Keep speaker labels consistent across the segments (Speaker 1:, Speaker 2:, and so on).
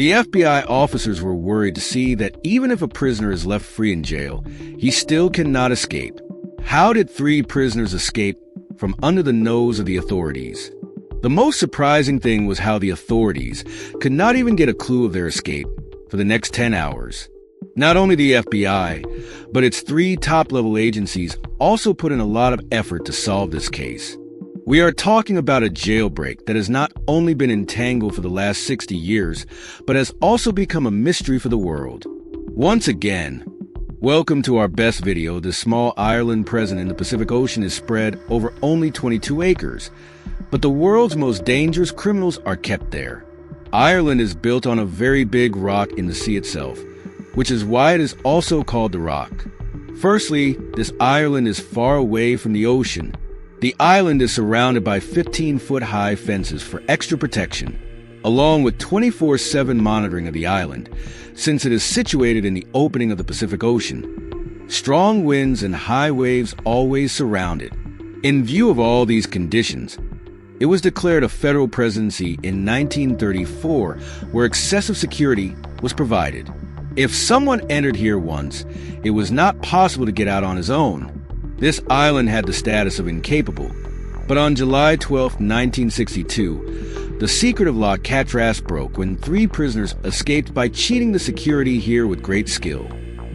Speaker 1: The FBI officers were worried to see that even if a prisoner is left free in jail, he still cannot escape. How did 3 prisoners escape from under the nose of the authorities? The most surprising thing was how the authorities could not even get a clue of their escape for the next 10 hours. Not only the FBI, but its 3 top-level agencies also put in a lot of effort to solve this case. We are talking about a jailbreak that has not only been entangled for the last 60 years, but has also become a mystery for the world. Once again, welcome to our best video. The small island present in the Pacific Ocean is spread over only 22 acres, but the world's most dangerous criminals are kept there. Ireland is built on a very big rock in the sea itself, which is why it is also called the Rock. Firstly, this island is far away from the ocean. The island is surrounded by 15-foot-high fences for extra protection, along with 24/7 monitoring of the island, since it is situated in the opening of the Pacific Ocean. Strong winds and high waves always surround it. In view of all these conditions, it was declared a federal presidency in 1934, where excessive security was provided. If someone entered here once, it was not possible to get out on his own. This island had the status of incapable. But on July 12, 1962, the secret of alcatraz broke when 3 prisoners escaped by cheating the security here with great skill.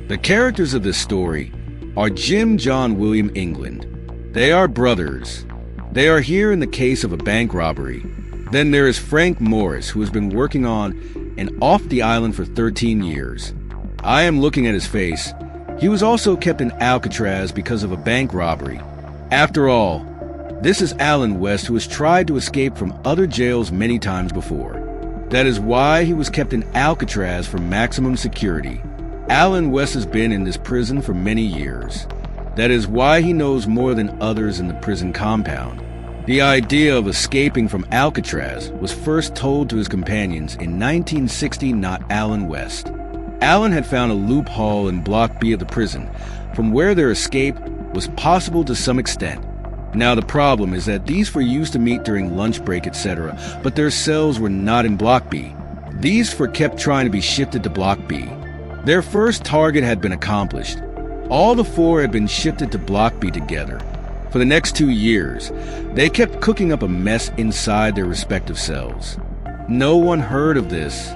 Speaker 1: The characters of this story are Jim, John, William England. They are brothers. They are here in the case of a bank robbery. Then there is Frank Morris, who has been working on and off the island for 13 years. I am looking at his face. He was also kept in Alcatraz because of a bank robbery. After all, this is Alan West, who has tried to escape from other jails many times before. That is why he was kept in Alcatraz for maximum security. Alan West has been in this prison for many years. That is why he knows more than others in the prison compound. The idea of escaping from Alcatraz was first told to his companions in 1960, not Alan West. Alan had found a loophole in Block B of the prison, from where their escape was possible to some extent. Now the problem is that these were used to meet during lunch break, etc., but their cells were not in Block B. These were kept trying to be shifted to Block B. Their first target had been accomplished. All the 4 had been shifted to Block B together. For the next 2 years, they kept cooking up a mess inside their respective cells. No one heard of this.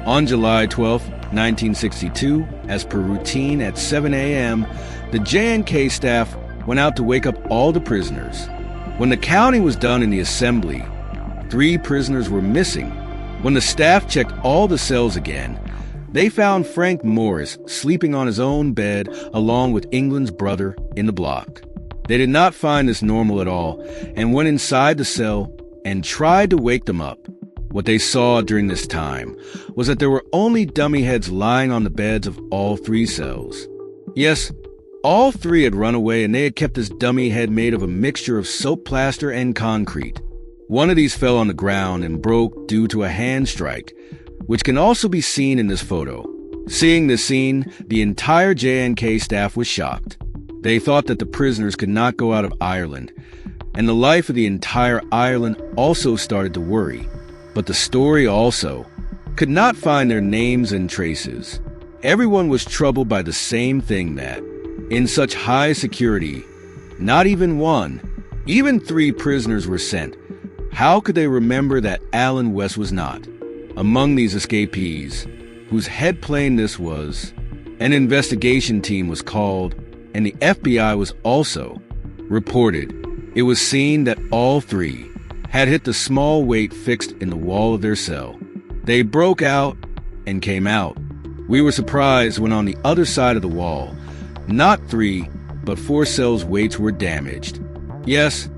Speaker 1: On July 12, 1962, as per routine at 7 a.m., the J&K staff went out to wake up all the prisoners. When the counting was done in the assembly, 3 prisoners were missing. When the staff checked all the cells again, they found Frank Morris sleeping on his own bed along with England's brother in the block. They did not find this normal at all and went inside the cell and tried to wake them up. What they saw during this time was that there were only dummy heads lying on the beds of all 3 cells. Yes, all 3 had run away, and they had kept this dummy head made of a mixture of soap plaster and concrete. One of these fell on the ground and broke due to a hand strike, which can also be seen in this photo. Seeing this scene, the entire J&K staff was shocked. They thought that the prisoners could not go out of Ireland, and the life of the entire island also started to worry. But the story also could not find their names and traces. Everyone was troubled by the same thing, that, in such high security, not even 1, even 3 prisoners were sent. How could they remember that Alan West was not? Among these escapees, whose head plane this was, an investigation team was called, and the FBI was also reported. It was seen that all 3 had hit the small weight fixed in the wall of their cell. They broke out and came out. We were surprised when on the other side of the wall, not 3, but 4 cells' weights were damaged. Yes,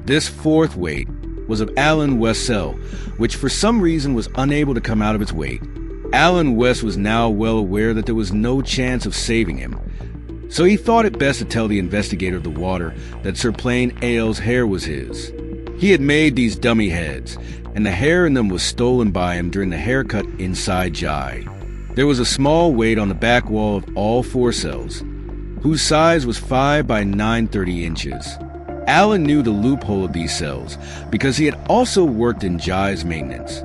Speaker 1: this 4th weight was of Alan West's cell, which for some reason was unable to come out of its weight. Alan West was now well aware that there was no chance of saving him, so he thought it best to tell the investigator of the water that Sir Plain Ale's hair was his. He had made these dummy heads, and the hair in them was stolen by him during the haircut inside Jai. There was a small weight on the back wall of all 4 cells, whose size was 5 by 9/30 inches. Alan knew the loophole of these cells because he had also worked in Jai's maintenance.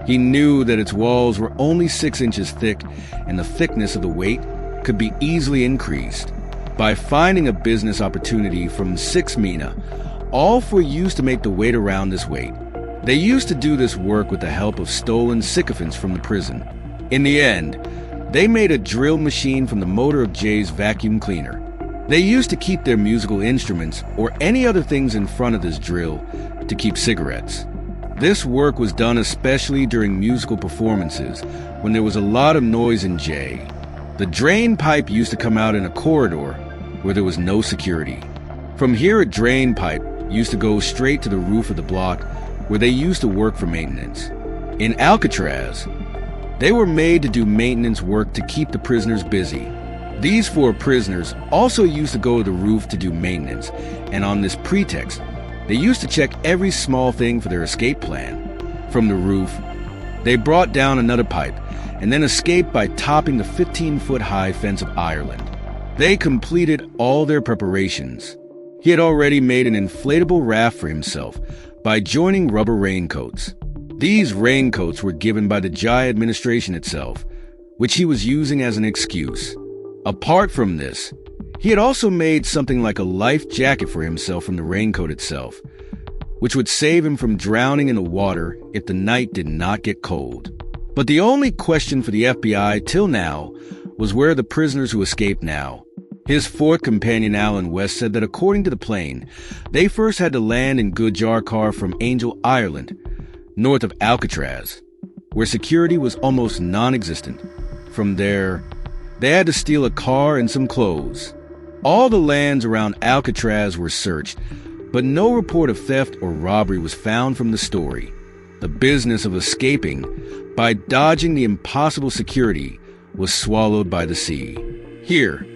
Speaker 1: He knew that its walls were only 6 inches thick, and the thickness of the weight could be easily increased. By finding a business opportunity from 6 mina, all for use to make the weight around this weight. They used to do this work with the help of stolen sycophants from the prison. In the end, they made a drill machine from the motor of Jay's vacuum cleaner. They used to keep their musical instruments or any other things in front of this drill to keep cigarettes. This work was done especially during musical performances when there was a lot of noise in Jay. The drain pipe used to come out in a corridor where there was no security. From here, a drain pipe used to go straight to the roof of the block where they used to work for maintenance. In Alcatraz, they were made to do maintenance work to keep the prisoners busy. These 4 prisoners also used to go to the roof to do maintenance, and on this pretext, they used to check every small thing for their escape plan. From the roof, they brought down another pipe and then escaped by topping the 15-foot-high fence of Ireland. They completed all their preparations. He had already made an inflatable raft for himself by joining rubber raincoats. These raincoats were given by the Jai administration itself, which he was using as an excuse. Apart from this, he had also made something like a life jacket for himself from the raincoat itself, which would save him from drowning in the water if the night did not get cold. But the only question for the FBI till now was where the prisoners who escaped now. His 4th companion, Alan West, said that according to the plane, they first had to land in Gujarat from Angel, Ireland, north of Alcatraz, where security was almost non-existent. From there, they had to steal a car and some clothes. All the lands around Alcatraz were searched, but no report of theft or robbery was found from the story. The business of escaping by dodging the impossible security was swallowed by the sea. Here,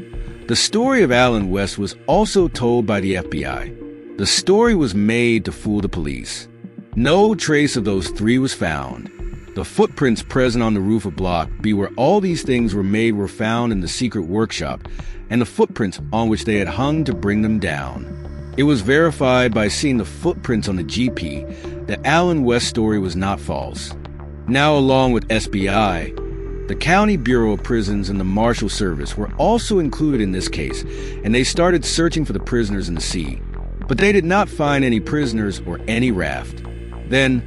Speaker 1: the story of Alan West was also told by the FBI. The story was made to fool the police. No trace of those 3 was found. The footprints present on the roof of Block B where all these things were made were found in the secret workshop, and the footprints on which they had hung to bring them down. It was verified by seeing the footprints on the GP that Alan West's story was not false. Now, along with SBI, the County Bureau of Prisons and the Marshal Service were also included in this case, and they started searching for the prisoners in the sea. But they did not find any prisoners or any raft. Then,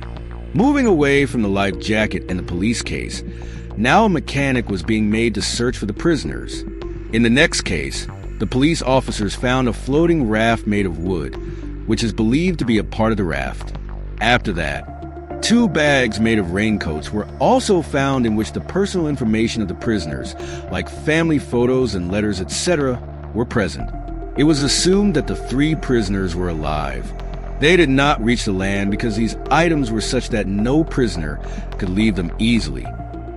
Speaker 1: moving away from the life jacket and the police case, now a mechanic was being made to search for the prisoners. In the next case, the police officers found a floating raft made of wood, which is believed to be a part of the raft. After that, 2 bags made of raincoats were also found in which the personal information of the prisoners, like family photos and letters, etc., were present. It was assumed that the 3 prisoners were alive. They did not reach the land because these items were such that no prisoner could leave them easily.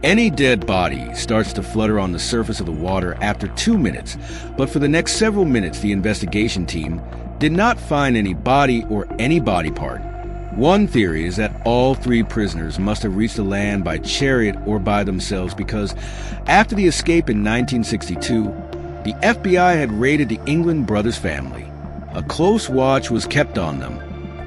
Speaker 1: Any dead body starts to flutter on the surface of the water after 2 minutes, but for the next several minutes the investigation team did not find any body or any body part. One theory is that all 3 prisoners must have reached the land by chariot or by themselves because after the escape in 1962, the FBI had raided the England brothers' family. A close watch was kept on them.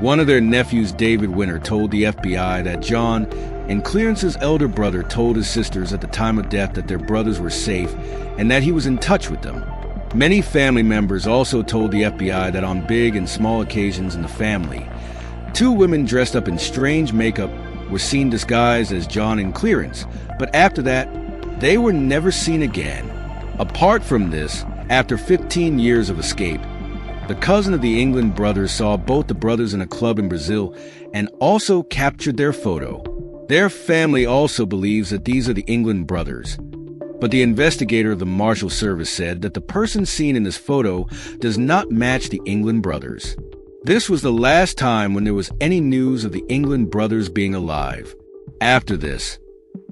Speaker 1: One of their nephews, David Winter, told the FBI that John and Clarence's elder brother told his sisters at the time of death that their brothers were safe and that he was in touch with them. Many family members also told the FBI that on big and small occasions in the family, 2 women dressed up in strange makeup were seen disguised as John and Clarence, but after that, they were never seen again. Apart from this, after 15 years of escape, the cousin of the England brothers saw both the brothers in a club in Brazil and also captured their photo. Their family also believes that these are the England brothers, but the investigator of the Marshal Service said that the person seen in this photo does not match the England brothers. This was the last time when there was any news of the England brothers being alive. After this,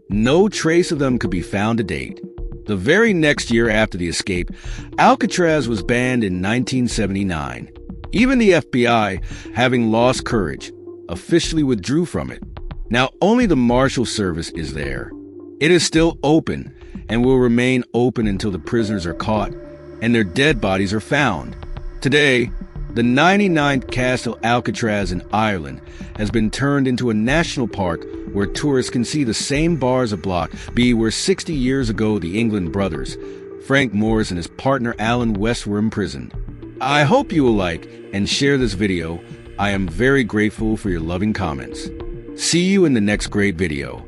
Speaker 1: no trace of them could be found to date. The very next year after the escape, Alcatraz was banned in 1979. Even the FBI, having lost courage, officially withdrew from it. Now only the Marshal Service is there. It is still open and will remain open until the prisoners are caught and their dead bodies are found. Today, The 99th Castle Alcatraz in Ireland has been turned into a national park where tourists can see the same bars of block be where 60 years ago the England brothers, Frank Morris and his partner Alan West, were imprisoned. I hope you will like and share this video. I am very grateful for your loving comments. See you in the next great video.